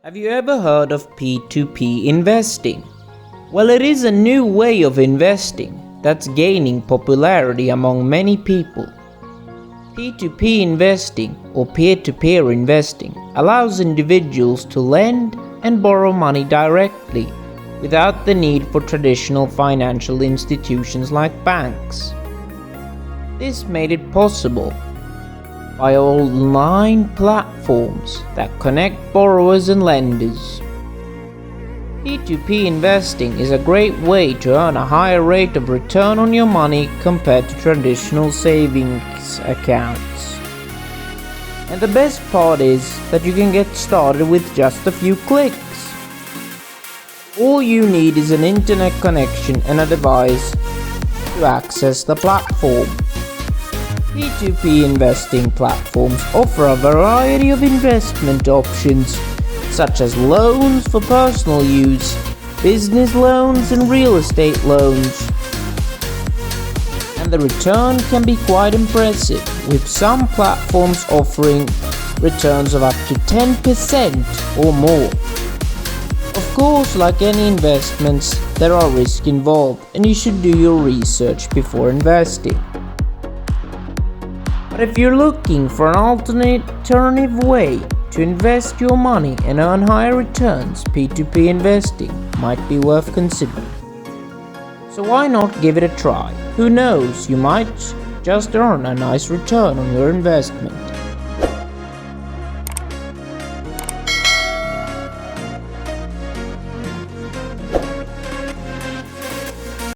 Have you ever heard of P2P investing? Well, it is a new way of investing that's gaining popularity among many people. P2P investing or peer-to-peer investing allows individuals to lend and borrow money directly without the need for traditional financial institutions like banks. This made it possible by online platforms that connect borrowers and lenders. P2P investing is a great way to earn a higher rate of return on your money compared to traditional savings accounts. And the best part is that you can get started with just a few clicks. All you need is an internet connection and a device to access the platform. P2P investing platforms offer a variety of investment options such as loans for personal use, business loans and real estate loans. And the return can be quite impressive, with some platforms offering returns of up to 10% or more. Of course, like any investments, there are risks involved and you should do your research before investing. But if you're looking for an alternative way to invest your money and earn higher returns, P2P investing might be worth considering. So why not give it a try? Who knows, you might just earn a nice return on your investment.